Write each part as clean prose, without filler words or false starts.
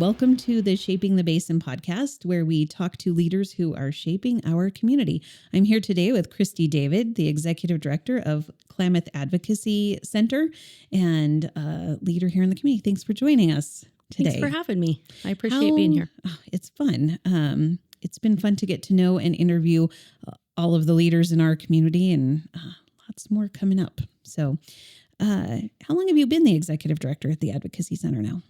welcome to the Shaping the Basin podcast, where we talk to leaders who are shaping our community. I'm here today with Christy David, the Executive Director of Klamath Advocacy Center and a leader here in the community. Thanks for joining us today. Thanks for having me. I appreciate being here. It's fun. It's been fun to get to know and interview all of the leaders in our community, and lots more coming up. So how long have you been the Executive Director at the Advocacy Center now?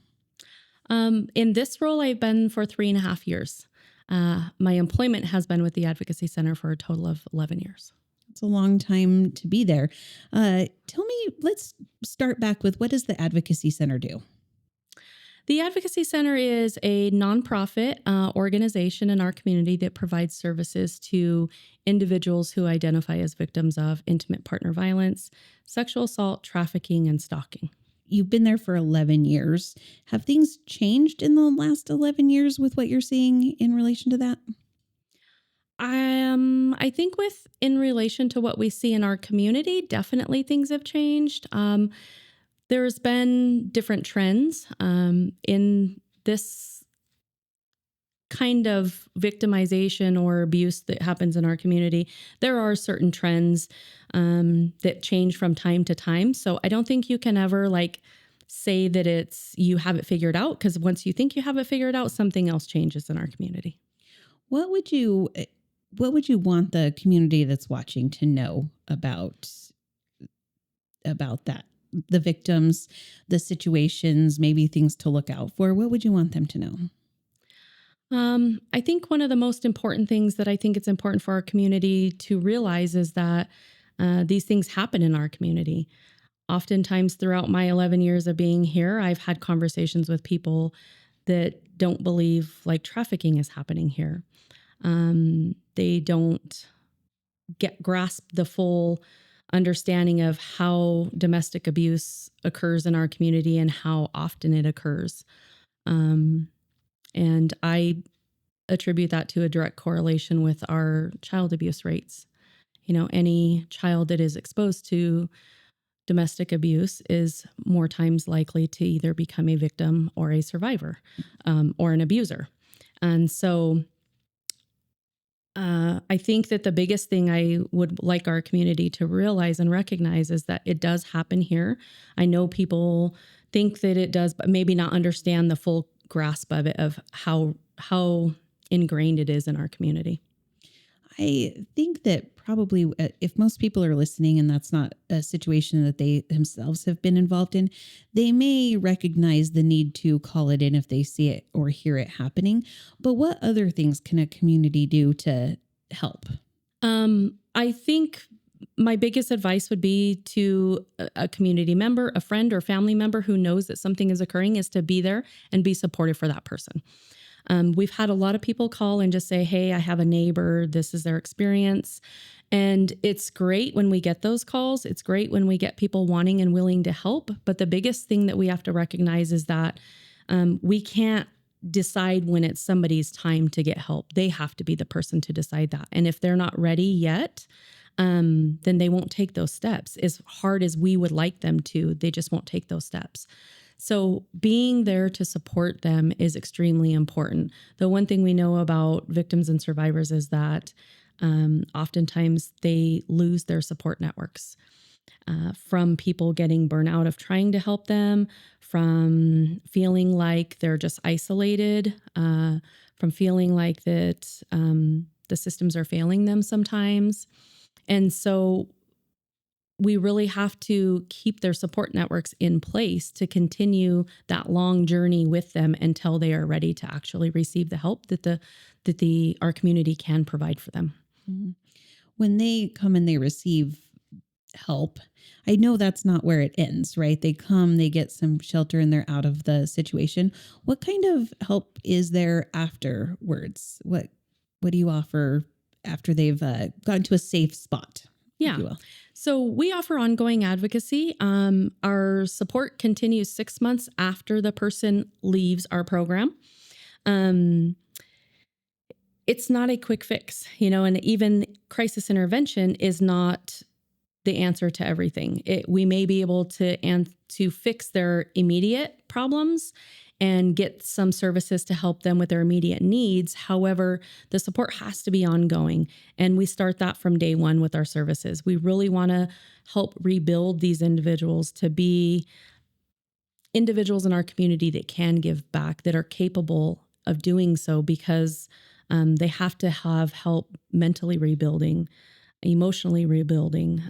In this role, I've been for 3.5 years. My employment has been with the Advocacy Center for a total of 11 years. It's a long time to be there. Tell me, let's start back with, what does the Advocacy Center do? The Advocacy Center is a nonprofit organization in our community that provides services to individuals who identify as victims of intimate partner violence, sexual assault, trafficking, and stalking. You've been there for 11 years. Have things changed in the last 11 years with what you're seeing in relation to that? I think in relation to what we see in our community, definitely things have changed. There's been different trends in this kind of victimization or abuse that happens in our community. There are certain trends that change from time to time. So I don't think you can ever say that you have it figured out, because once you think you have it figured out, something else changes in our community. What would you want the community that's watching to know about that? The victims, the situations, maybe things to look out for. What would you want them to know? I think one of the most important things that I think it's important for our community to realize is that these things happen in our community. Oftentimes throughout my 11 years of being here, I've had conversations with people that don't believe trafficking is happening here. They don't grasp the full understanding of how domestic abuse occurs in our community and how often it occurs. And I attribute that to a direct correlation with our child abuse rates. Any child that is exposed to domestic abuse is more times likely to either become a victim or a survivor, or an abuser. And so I think that the biggest thing I would like our community to realize and recognize is that it does happen here. I know people think that it does, but maybe not understand the full grasp of it, of how ingrained it is in our community. I think that probably if most people are listening and that's not a situation that they themselves have been involved in, they may recognize the need to call it in if they see it or hear it happening. But what other things can a community do to help? I think my biggest advice would be to a community member, a friend or family member who knows that something is occurring, is to be there and be supportive for that person. We've had a lot of people call and just say, hey, I have a neighbor, this is their experience. And it's great when we get those calls. It's great when we get people wanting and willing to help. But the biggest thing that we have to recognize is that we can't decide when it's somebody's time to get help. They have to be the person to decide that. And if they're not ready yet, then they won't take those steps. As hard as we would like them to, they just won't take those steps. So being there to support them is extremely important. The one thing we know about victims and survivors is that oftentimes they lose their support networks, from people getting burnout of trying to help them, from feeling like they're just isolated, from feeling like that the systems are failing them sometimes. And so we really have to keep their support networks in place to continue that long journey with them until they are ready to actually receive the help that our community can provide for them. Mm-hmm. When they come and they receive help, I know that's not where it ends, right? They come, they get some shelter, and they're out of the situation. What kind of help is there afterwards? What do you offer after they've gotten to a safe spot? Yeah. So we offer ongoing advocacy. Our support continues 6 months after the person leaves our program. It's not a quick fix, and even crisis intervention is not the answer to everything. We may be able to fix their immediate problems and get some services to help them with their immediate needs. However, the support has to be ongoing. And we start that from day one with our services. We really want to help rebuild these individuals to be individuals in our community that can give back, that are capable of doing so, because they have to have help mentally rebuilding, emotionally rebuilding.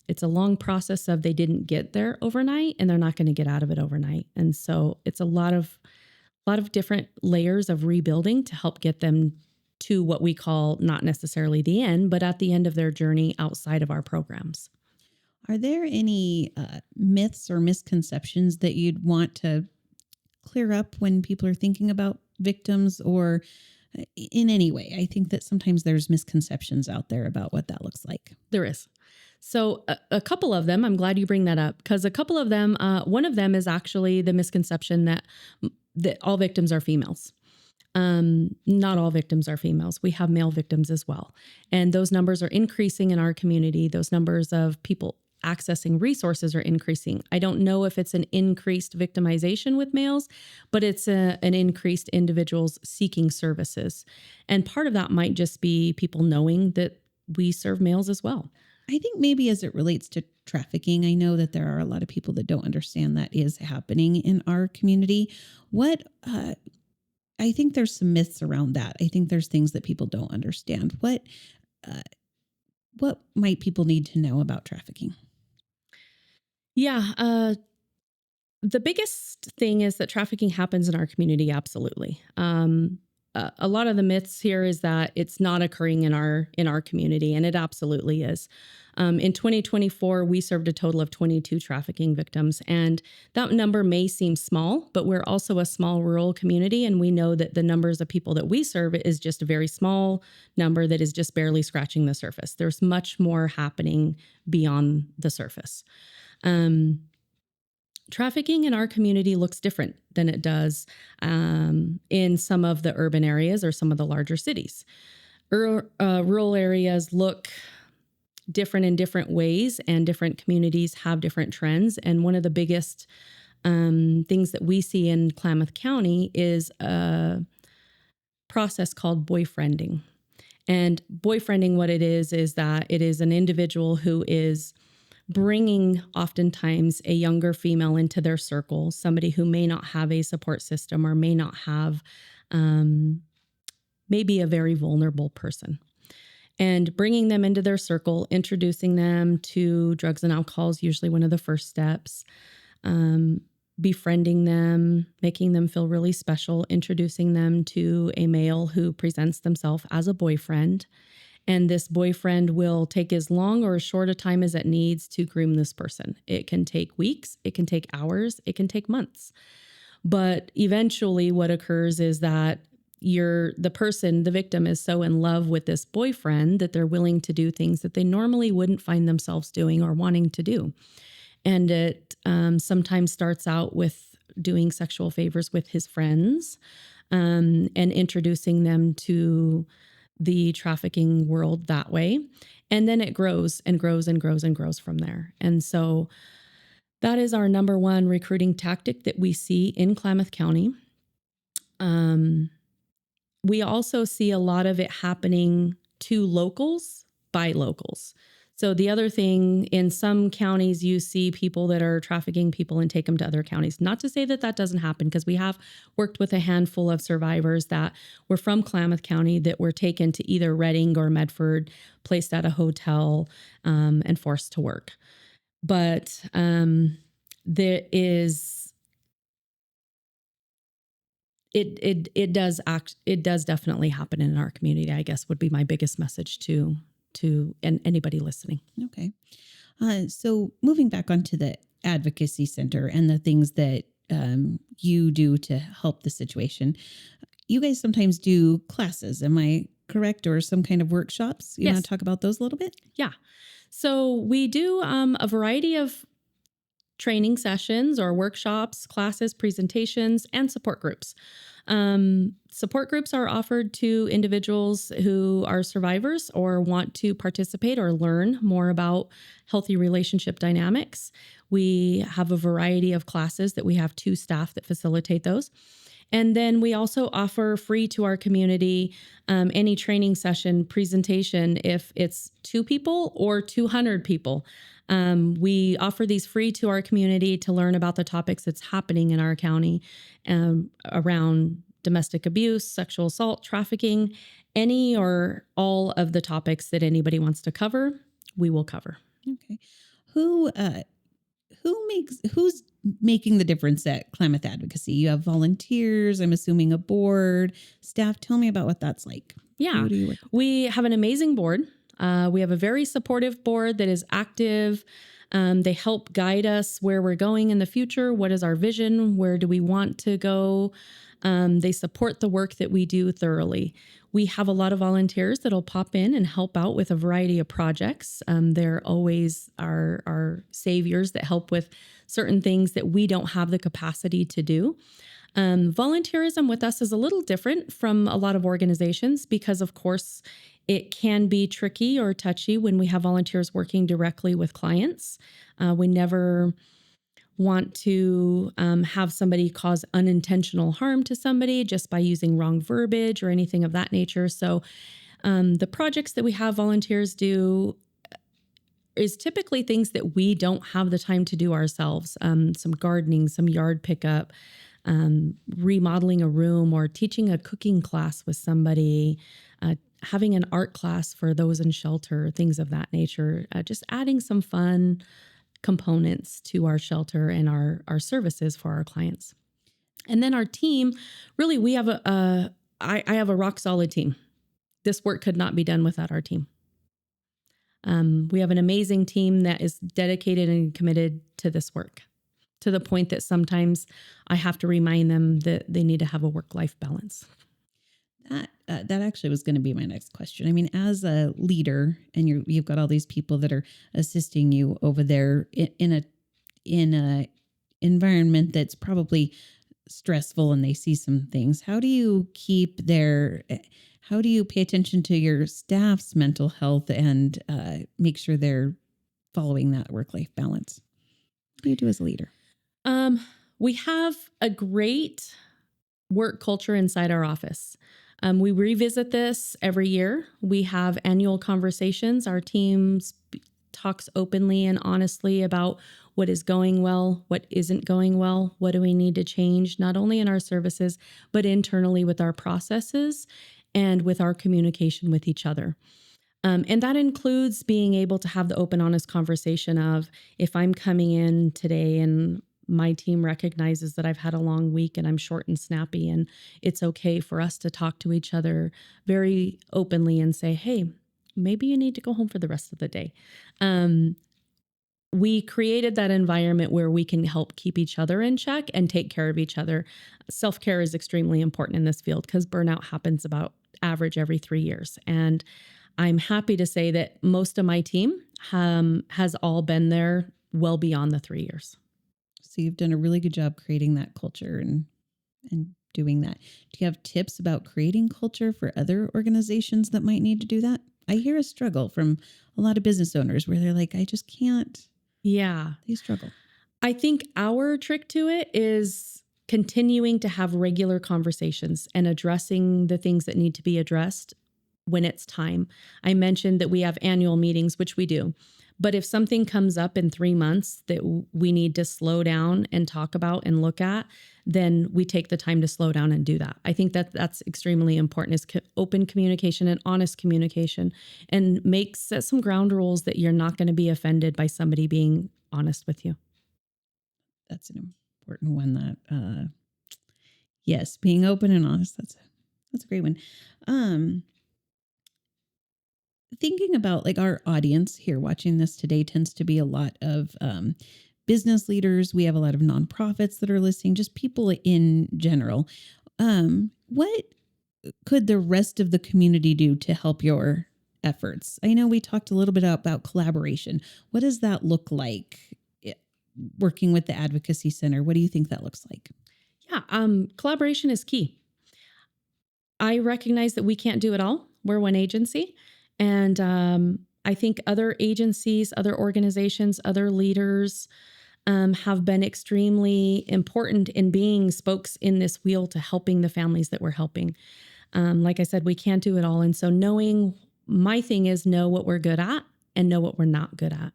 It's a long process of they didn't get there overnight and they're not going to get out of it overnight. And so it's a lot of different layers of rebuilding to help get them to what we call not necessarily the end, but at the end of their journey outside of our programs. Are there any myths or misconceptions that you'd want to clear up when people are thinking about victims, or in any way? I think that sometimes there's misconceptions out there about what that looks like. There is. So a couple of them, I'm glad you bring that up, because a couple of them, one of them is actually the misconception that all victims are females. Not all victims are females. We have male victims as well. And those numbers are increasing in our community. Those numbers of people accessing resources are increasing. I don't know if it's an increased victimization with males, but it's an increased individuals seeking services. And part of that might just be people knowing that we serve males as well. I think maybe as it relates to trafficking, I know that there are a lot of people that don't understand that is happening in our community. I think there's some myths around that. I think there's things that people don't understand. What might people need to know about trafficking? Yeah, the biggest thing is that trafficking happens in our community. Absolutely. A lot of the myths here is that it's not occurring in our community, and it absolutely is. In 2024, we served a total of 22 trafficking victims, and that number may seem small, but we're also a small rural community, and we know that the numbers of people that we serve is just a very small number that is just barely scratching the surface. There's much more happening beyond the surface. Trafficking in our community looks different than it does in some of the urban areas or some of the larger cities. Rural areas look different in different ways, and different communities have different trends. And one of the biggest things that we see in Klamath County is a process called boyfriending. And boyfriending, what it is that it is an individual who is bringing oftentimes a younger female into their circle, somebody who may not have a support system or may not have maybe a very vulnerable person, and bringing them into their circle, introducing them to drugs and alcohol is usually one of the first steps, befriending them, making them feel really special, introducing them to a male who presents themselves as a boyfriend. And this boyfriend will take as long or as short a time as it needs to groom this person. It can take weeks, it can take hours, it can take months. But eventually what occurs is that the victim is so in love with this boyfriend that they're willing to do things that they normally wouldn't find themselves doing or wanting to do. And it sometimes starts out with doing sexual favors with his friends and introducing them to the trafficking world that way. And then it grows and grows and grows and grows from there. And so that is our number one recruiting tactic that we see in Klamath County. We also see a lot of it happening to locals by locals. So the other thing, in some counties, you see people that are trafficking people and take them to other counties. Not to say that that doesn't happen, because we have worked with a handful of survivors that were from Klamath County that were taken to either Reading or Medford, placed at a hotel, and forced to work. But it does definitely happen in our community, I guess, would be my biggest message to anybody listening. Okay. So moving back onto the advocacy center and the things that you do to help the situation, you guys sometimes do classes. Am I correct? Or some kind of workshops? You Yes. want to talk about those a little bit? Yeah. So we do a variety of training sessions or workshops, classes, presentations, and support groups. Support groups are offered to individuals who are survivors or want to participate or learn more about healthy relationship dynamics. We have a variety of classes that we have 2 staff that facilitate those. And then we also offer free to our community any training session presentation if it's 2 people or 200 people. We offer these free to our community to learn about the topics that's happening in our county around domestic abuse, sexual assault, trafficking, any or all of the topics that anybody wants to cover, we will cover. Okay. Who who's making the difference at Klamath Advocacy? You have volunteers, I'm assuming a board, staff. Tell me about what that's like. Yeah, Who do you work with? we have an amazing board. We have a very supportive board that is active. They help guide us where we're going in the future. What is our vision? Where do we want to go? They support the work that we do thoroughly. We have a lot of volunteers that'll pop in and help out with a variety of projects. They're always our saviors that help with certain things that we don't have the capacity to do. Volunteerism with us is a little different from a lot of organizations because, of course, it can be tricky or touchy when we have volunteers working directly with clients. We never want to have somebody cause unintentional harm to somebody just by using wrong verbiage or anything of that nature. So the projects that we have volunteers do is typically things that we don't have the time to do ourselves. Some gardening, some yard pickup, remodeling a room, or teaching a cooking class with somebody, having an art class for those in shelter, things of that nature, just adding some fun components to our shelter and our services for our clients. And then our team, really, we have I have a rock solid team. This work could not be done without our team. We have an amazing team that is dedicated and committed to this work, to the point that sometimes I have to remind them that they need to have a work-life balance. That actually was going to be my next question. I mean, as a leader, and you've got all these people that are assisting you over there in a environment that's probably stressful, and they see some things. How do you pay attention to your staff's mental health and make sure they're following that work-life balance? What do you do as a leader? We have a great work culture inside our office. We revisit this every year. We have annual conversations. Our team talks openly and honestly about what is going well, what isn't going well, what do we need to change, not only in our services, but internally with our processes and with our communication with each other. And that includes being able to have the open, honest conversation of, if I'm coming in today and my team recognizes that I've had a long week and I'm short and snappy, and it's okay for us to talk to each other very openly and say, hey, maybe you need to go home for the rest of the day. We created that environment where we can help keep each other in check and take care of each other. Self-care is extremely important in this field because burnout happens about average every 3 years. And I'm happy to say that most of my team has all been there well beyond the 3 years. So you've done a really good job creating that culture and doing that. Do you have tips about creating culture for other organizations that might need to do that? I hear a struggle from a lot of business owners where they're like, I just can't. Yeah. They struggle. I think our trick to it is continuing to have regular conversations and addressing the things that need to be addressed when it's time. I mentioned that we have annual meetings, which we do. But if something comes up in 3 months that we need to slow down and talk about and look at, then we take the time to slow down and do that. I think that that's extremely important, is open communication and honest communication, and set some ground rules that you're not going to be offended by somebody being honest with you. That's an important one. That yes, being open and honest. That's a great one. Thinking about like our audience here watching this today tends to be a lot of business leaders. We have a lot of nonprofits that are listening, just people in general. What could the rest of the community do to help your efforts? I know we talked a little bit about collaboration. What does that look like working with the Advocacy Center? What do you think that looks like? Yeah, collaboration is key. I recognize that we can't do it all. We're one agency. And I think other agencies, other organizations, other leaders have been extremely important in being spokes in this wheel to helping the families that we're helping. Like I said, we can't do it all. And so my thing is know what we're good at and know what we're not good at.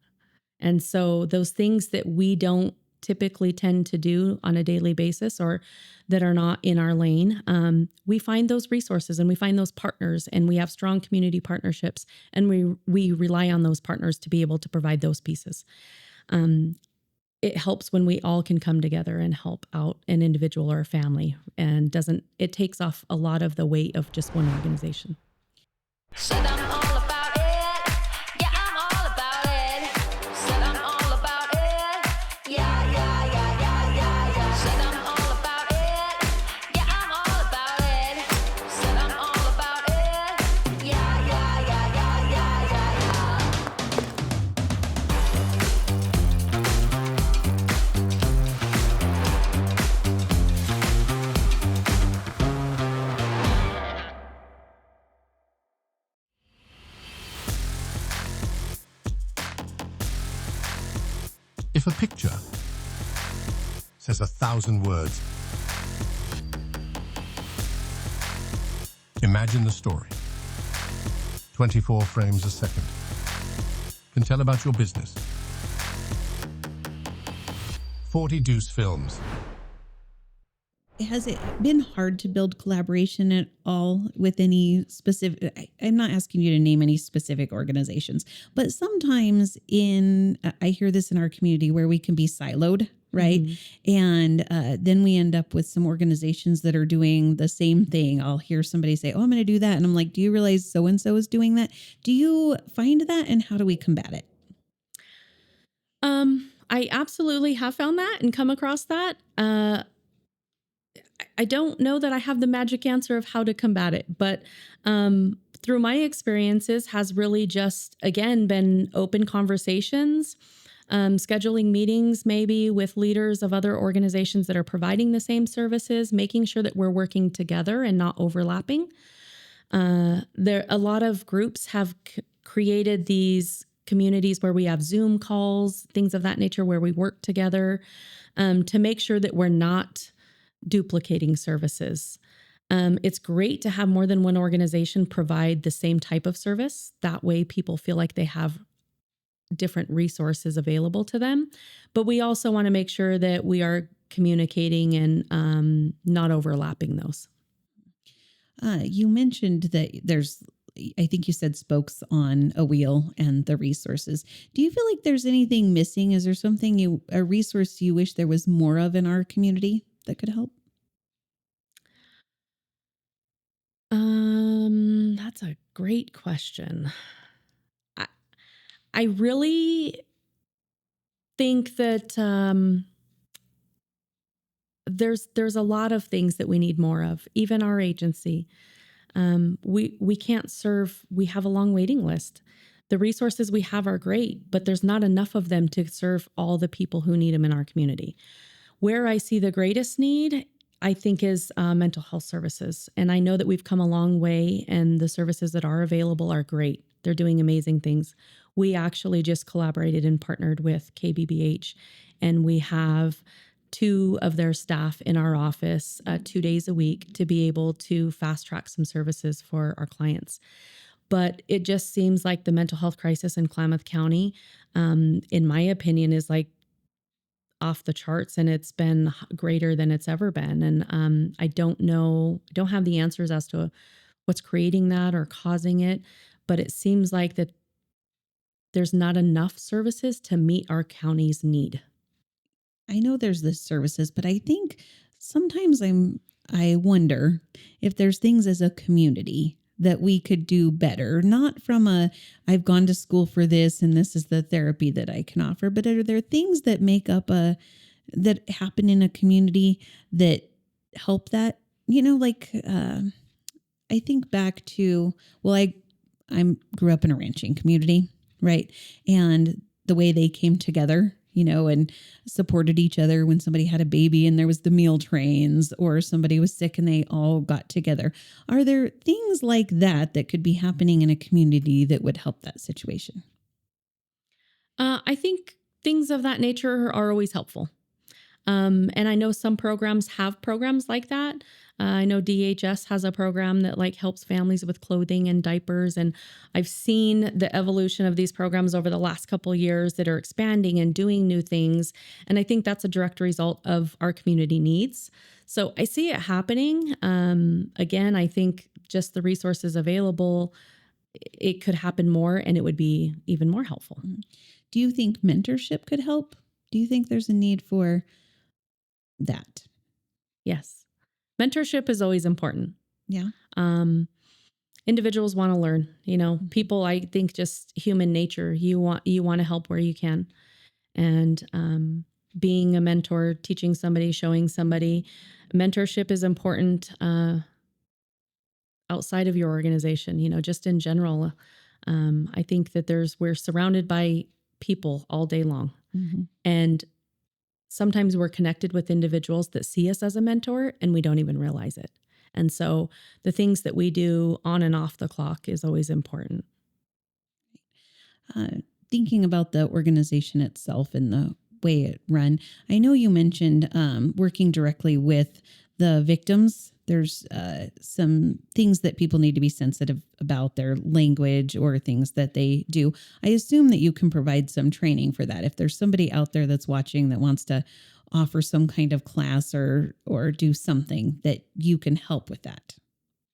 And so those things that we don't typically tend to do on a daily basis or that are not in our lane, we find those resources and we find those partners, and we have strong community partnerships, and we rely on those partners to be able to provide those pieces. It helps when we all can come together and help out an individual or a family, and it takes off a lot of the weight of just one organization. Said I'm all about it. Yeah, I'm all about it. Said I'm all about it. Yeah, yeah, yeah, yeah, yeah, yeah. Said I'm all about it. Yeah, I'm all about it. Said I'm all about it. Yeah, yeah, yeah, yeah, yeah, yeah, yeah. If a picture says 1,000 words, imagine the story. 24 frames a second can tell about your business. 40 Deuce Films. Has it been hard to build collaboration at all with any specific? I'm not asking you to name any specific organizations, but sometimes I hear this in our community where we can be siloed, right? Mm-hmm. And then we end up with some organizations that are doing the same thing. I'll hear somebody say, "Oh, I'm going to do that," and I'm like, "Do you realize so and so is doing that?" Do you find that, and how do we combat it? I absolutely have found that and come across that. I don't know that I have the magic answer of how to combat it, but through my experiences has really just, again, been open conversations, scheduling meetings maybe with leaders of other organizations that are providing the same services, making sure that we're working together and not overlapping. A lot of groups have created these communities where we have Zoom calls, things of that nature, where we work together to make sure that we're not duplicating services. It's great to have more than one organization provide the same type of service. That way people feel like they have different resources available to them. But we also want to make sure that we are communicating and not overlapping those. You mentioned that I think you said spokes on a wheel and the resources. Do you feel like there's anything missing? Is there a resource you wish there was more of in our community that could help? That's a great question. I, I really think that there's a lot of things that we need more of, even our agency. We can't serve, we have a long waiting list. The resources we have are great, but there's not enough of them to serve all the people who need them in our community. Where I see the greatest need, I think, is mental health services. And I know that we've come a long way, and the services that are available are great. They're doing amazing things. We actually just collaborated and partnered with KBBH, and we have 2 of their staff in our office 2 days a week to be able to fast track some services for our clients. But it just seems like the mental health crisis in Klamath County, in my opinion, is like off the charts, and it's been greater than it's ever been. And I don't have the answers as to what's creating that or causing it, but it seems like that there's not enough services to meet our county's need. I know there's this services, but I think sometimes I wonder if there's things as a community that we could do better, not from I've gone to school for this and this is the therapy that I can offer, but are there things that make up that happen in a community that help that, I think back to, well, I grew up in a ranching community, right? And the way they came together, and supported each other when somebody had a baby and there was the meal trains, or somebody was sick and they all got together. Are there things like that that could be happening in a community that would help that situation? I think things of that nature are always helpful. And I know some programs have programs like that. I know DHS has a program that like helps families with clothing and diapers. And I've seen the evolution of these programs over the last couple of years that are expanding and doing new things. And I think that's a direct result of our community needs. So I see it happening. Again, I think just the resources available, it could happen more and it would be even more helpful. Do you think mentorship could help? Do you think there's a need for that? Yes. Mentorship is always important. Yeah. Individuals want to learn, people, I think just human nature, you want to help where you can. And being a mentor, teaching somebody, showing somebody, mentorship is important outside of your organization, just in general. I think that we're surrounded by people all day long. Mm-hmm. And sometimes we're connected with individuals that see us as a mentor and we don't even realize it. And so the things that we do on and off the clock is always important. Thinking about the organization itself and the way it run, I know you mentioned working directly with the victims. There's some things that people need to be sensitive about, their language or things that they do. I assume that you can provide some training for that. If there's somebody out there that's watching that wants to offer some kind of class or do something, that you can help with that.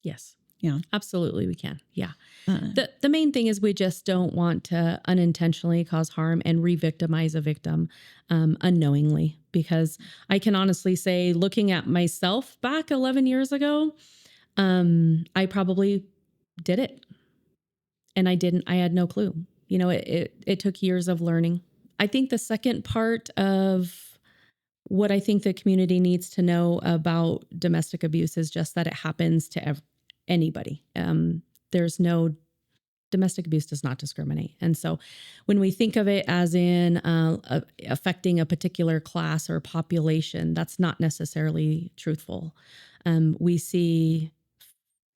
Yes. Yeah. Absolutely, we can. Yeah. The main thing is we just don't want to unintentionally cause harm and re-victimize a victim unknowingly, because I can honestly say, looking at myself back 11 years ago, I probably did it. And I had no clue. It took years of learning. I think the second part of what I think the community needs to know about domestic abuse is just that it happens to anybody. Domestic abuse does not discriminate. And so when we think of it as in affecting a particular class or population, that's not necessarily truthful. We see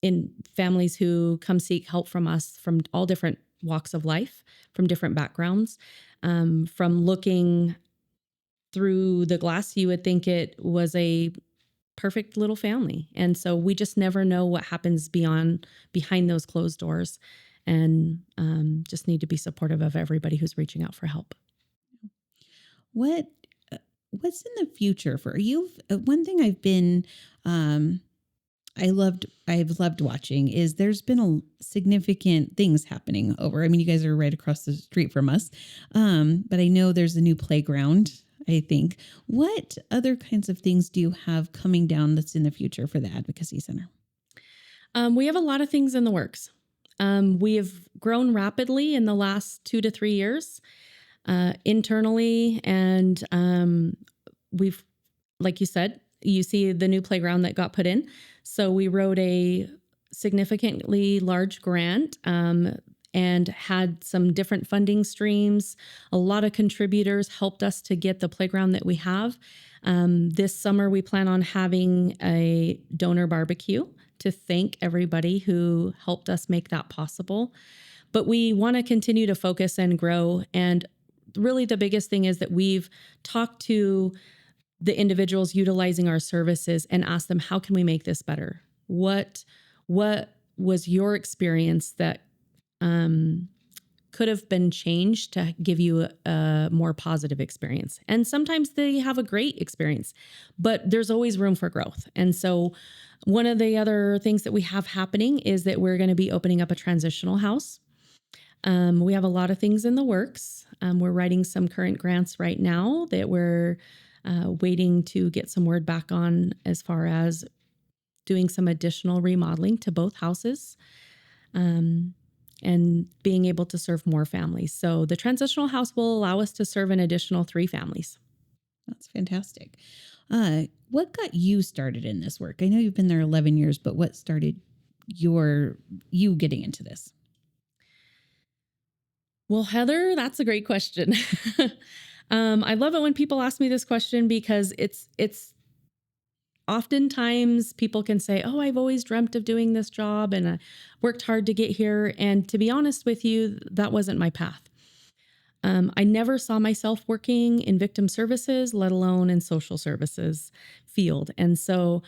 in families who come seek help from us from all different walks of life, from different backgrounds, from looking through the glass, you would think it was a perfect little family. And so we just never know what happens behind those closed doors, and just need to be supportive of everybody who's reaching out for help. What's in the future for you? One thing I've loved watching is there's been significant things happening over. I mean, you guys are right across the street from us. But I know there's a new playground, I think. What other kinds of things do you have coming down that's in the future for the Advocacy Center? We have a lot of things in the works. We have grown rapidly in the last 2 to 3 years internally. And we've, like you said, you see the new playground that got put in. So we wrote a significantly large grant and had some different funding streams. A lot of contributors helped us to get the playground that we have. This summer, we plan on having a donor barbecue to thank everybody who helped us make that possible. But we want to continue to focus and grow. And really the biggest thing is that we've talked to the individuals utilizing our services and asked them, how can we make this better? What was your experience that could have been changed to give you a more positive experience? And sometimes they have a great experience, but there's always room for growth. And so one of the other things that we have happening is that we're going to be opening up a transitional house. We have a lot of things in the works. We're writing some current grants right now that we're waiting to get some word back on, as far as doing some additional remodeling to both houses. And being able to serve more families. So the transitional house will allow us to serve an additional 3 families. That's fantastic. What got you started in this work? I know you've been there 11 years, but what started you getting into this? Well, Heather, that's a great question. I love it when people ask me this question because it's oftentimes people can say, "Oh, I've always dreamt of doing this job and I worked hard to get here." And to be honest with you, that wasn't my path. I never saw myself working in victim services, let alone in social services field. And so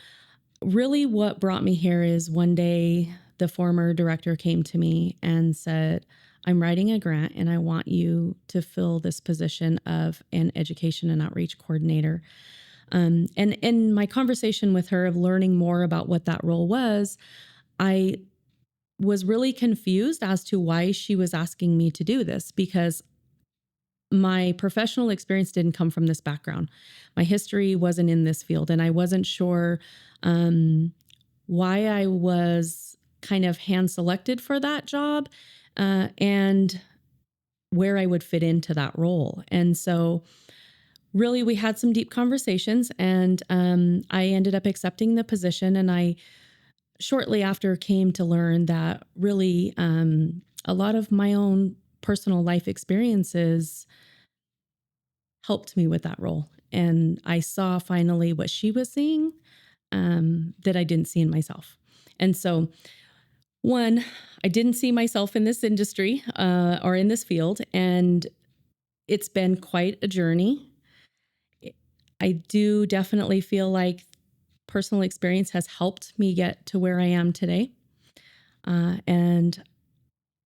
really what brought me here is one day the former director came to me and said, "I'm writing a grant and I want you to fill this position of an education and outreach coordinator." And in my conversation with her of learning more about what that role was, I was really confused as to why she was asking me to do this because my professional experience didn't come from this background. My history wasn't in this field, and I wasn't sure why I was kind of hand selected for that job and where I would fit into that role. And so really, we had some deep conversations, and I ended up accepting the position. And I shortly after came to learn that really a lot of my own personal life experiences helped me with that role. And I saw finally what she was seeing that I didn't see in myself. And so, one, I didn't see myself in this industry or in this field, and it's been quite a journey. I do definitely feel like personal experience has helped me get to where I am today. And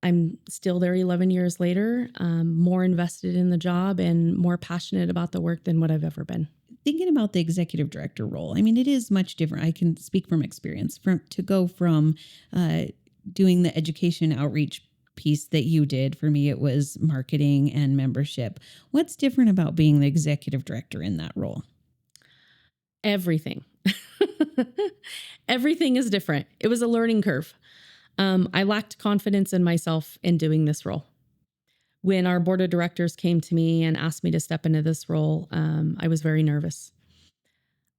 I'm still there 11 years later, more invested in the job and more passionate about the work than what I've ever been. Thinking about the executive director role, I mean, it is much different. I can speak from experience to go from doing the education outreach piece that you did. For me, it was marketing and membership. What's different about being the executive director in that role? Everything. Everything is different. It was a learning curve. I lacked confidence in myself in doing this role. When our board of directors came to me and asked me to step into this role, I was very nervous.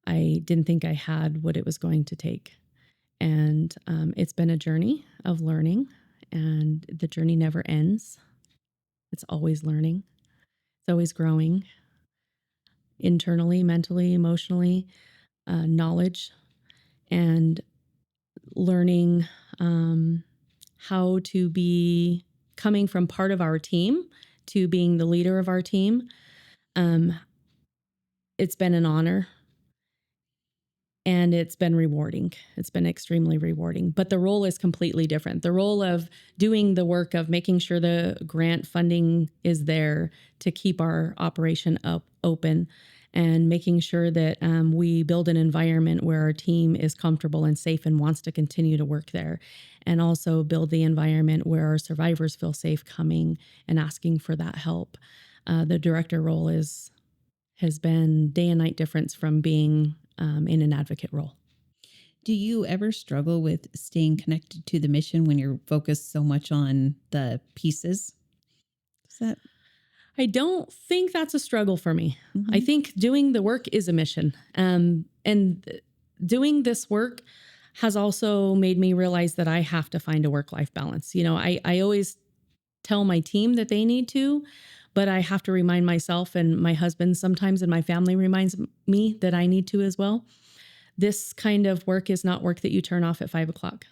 I didn't think I had what it was going to take. And it's been a journey of learning, and the journey never ends. It's always learning. It's always growing internally, mentally, emotionally, knowledge, and learning how to be coming from part of our team to being the leader of our team. It's been an honor. And it's been rewarding. It's been extremely rewarding. But the role is completely different. The role of doing the work of making sure the grant funding is there to keep our operation open and making sure that we build an environment where our team is comfortable and safe and wants to continue to work there. And also build the environment where our survivors feel safe coming and asking for that help. The director role has been day and night difference from being in an advocate role. Do you ever struggle with staying connected to the mission when you're focused so much on the pieces? Is that? I don't think that's a struggle for me. Mm-hmm. I think doing the work is a mission. And doing this work has also made me realize that I have to find a work-life balance. You know, I always tell my team that they need to, but I have to remind myself, and my husband sometimes, and my family reminds me that I need to as well. This kind of work is not work that you turn off at 5 o'clock.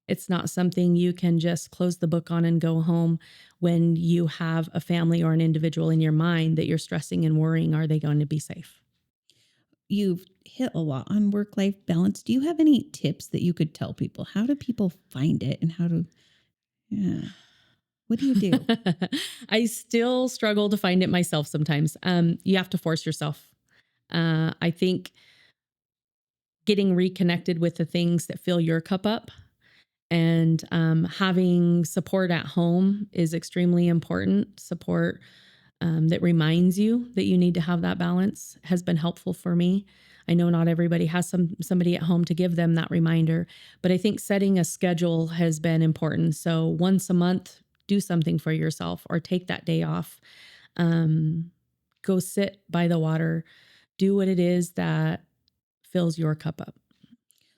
It's not something you can just close the book on and go home when you have a family or an individual in your mind that you're stressing and worrying, are they going to be safe? You've hit a lot on work-life balance. Do you have any tips that you could tell people? How do people find it, and how to, what do you do? I still struggle to find it myself sometimes. You have to force yourself. I think getting reconnected with the things that fill your cup up and having support at home is extremely important. Support that reminds you that you need to have that balance has been helpful for me. I know not everybody has somebody at home to give them that reminder, but I think setting a schedule has been important. So once a month, do something for yourself or take that day off. Go sit by the water. Do what it is that fills your cup up.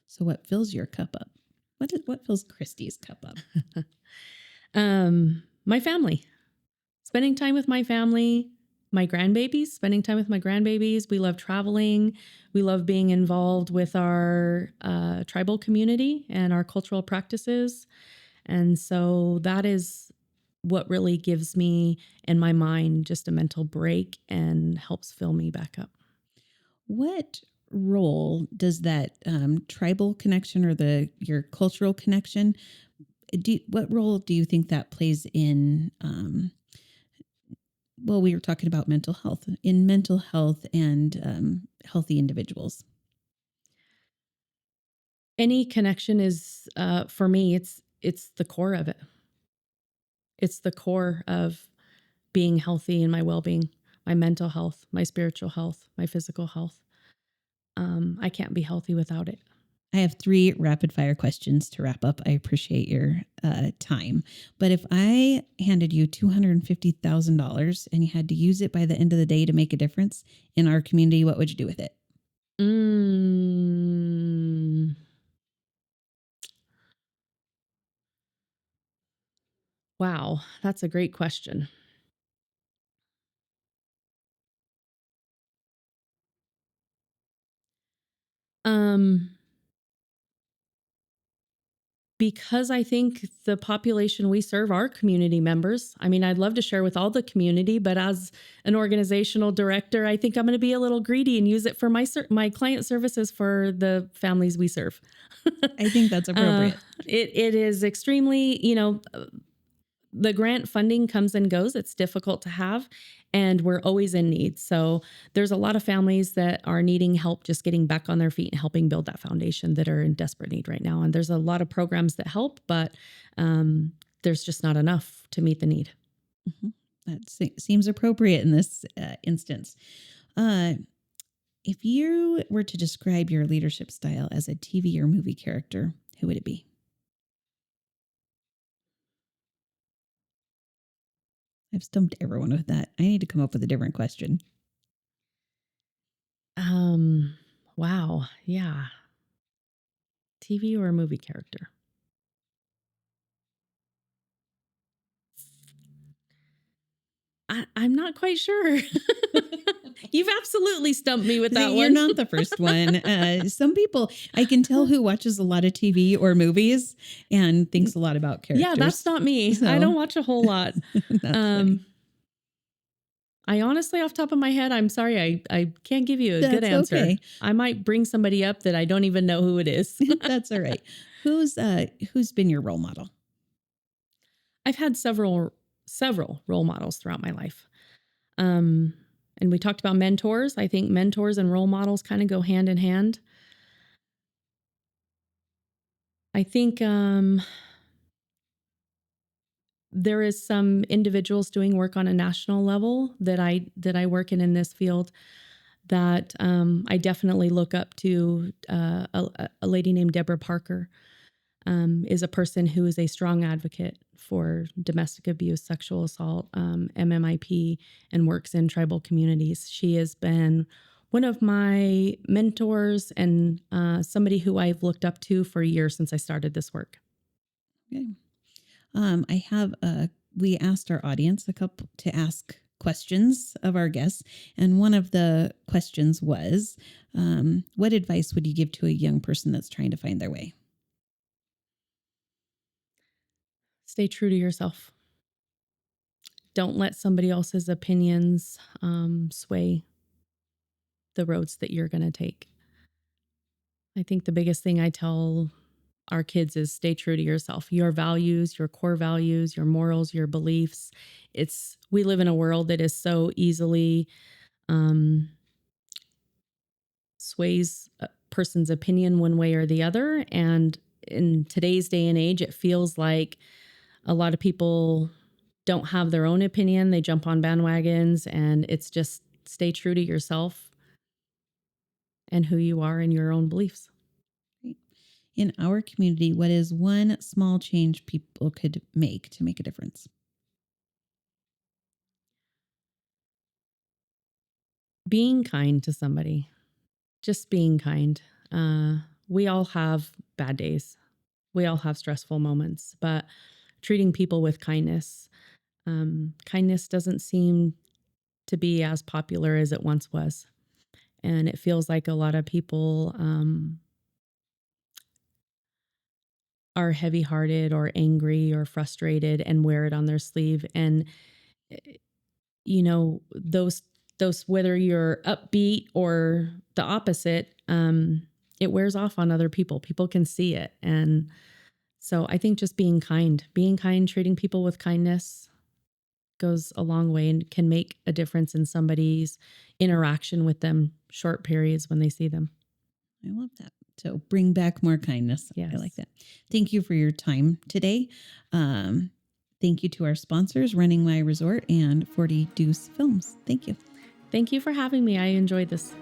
So what fills your cup up? What fills Christy's cup up? My family. Spending time with my family, my grandbabies, spending time with my grandbabies. We love traveling. We love being involved with our tribal community and our cultural practices. And so that is what really gives me and my mind just a mental break and helps fill me back up. What role does that tribal connection or your cultural connection? What role do you think that plays in? Well, we were talking about mental health and healthy individuals. Any connection is, for me, it's the core of it. It's the core of being healthy and my well-being, my mental health, my spiritual health, my physical health. I can't be healthy without it. I have 3 rapid fire questions to wrap up. I appreciate your time. But if I handed you $250,000 and you had to use it by the end of the day to make a difference in our community, what would you do with it? Wow, that's a great question. Um, because I think the population we serve are community members. I mean, I'd love to share with all the community, but as an organizational director, I think I'm going to be a little greedy and use it for my client services for the families we serve. I think that's appropriate. It is extremely, the grant funding comes and goes. It's difficult to have, and we're always in need. So there's a lot of families that are needing help just getting back on their feet and helping build that foundation that are in desperate need right now. And there's a lot of programs that help, but there's just not enough to meet the need. Mm-hmm. That seems appropriate in this instance. If you were to describe your leadership style as a TV or movie character, who would it be? I've stumped everyone with that. I need to come up with a different question. Wow. Yeah. TV or a movie character? I'm not quite sure. You've absolutely stumped me with that one. You're not the first one. Some people, I can tell who watches a lot of TV or movies and thinks a lot about characters. Yeah, that's not me. So, I don't watch a whole lot. I honestly, off the top of my head, I'm sorry, I can't give you a good answer. Okay. I might bring somebody up that I don't even know who it is. That's all right. Who's been your role model? I've had several role models throughout my life. And we talked about mentors. I think mentors and role models kind of go hand in hand. I think there is some individuals doing work on a national level that I work in this field that I definitely look up to. A lady named Deborah Parker is a person who is a strong advocate for domestic abuse, sexual assault, MMIP, and works in tribal communities. She has been one of my mentors and somebody who I've looked up to for years since I started this work. Okay. We asked our audience to ask questions of our guests. And one of the questions was, what advice would you give to a young person that's trying to find their way? Stay true to yourself. Don't let somebody else's opinions sway the roads that you're going to take. I think the biggest thing I tell our kids is stay true to yourself, your values, your core values, your morals, your beliefs. We live in a world that is so easily sways a person's opinion one way or the other. And in today's day and age, it feels like a lot of people don't have their own opinion. They jump on bandwagons, and it's just stay true to yourself and who you are and your own beliefs. In our community, what is one small change people could make to make a difference? Being kind to somebody, just being kind. We all have bad days. We all have stressful moments, but treating people with kindness. Kindness doesn't seem to be as popular as it once was. And it feels like a lot of people are heavy-hearted or angry or frustrated and wear it on their sleeve. And those whether you're upbeat or the opposite, it wears off on other people. People can see it. And so I think just being kind, treating people with kindness goes a long way and can make a difference in somebody's interaction with them short periods when they see them. I love that. So bring back more kindness. Yes. I like that. Thank you for your time today. Thank you to our sponsors, Running My Resort and 40 Deuce Films. Thank you. Thank you for having me. I enjoyed this.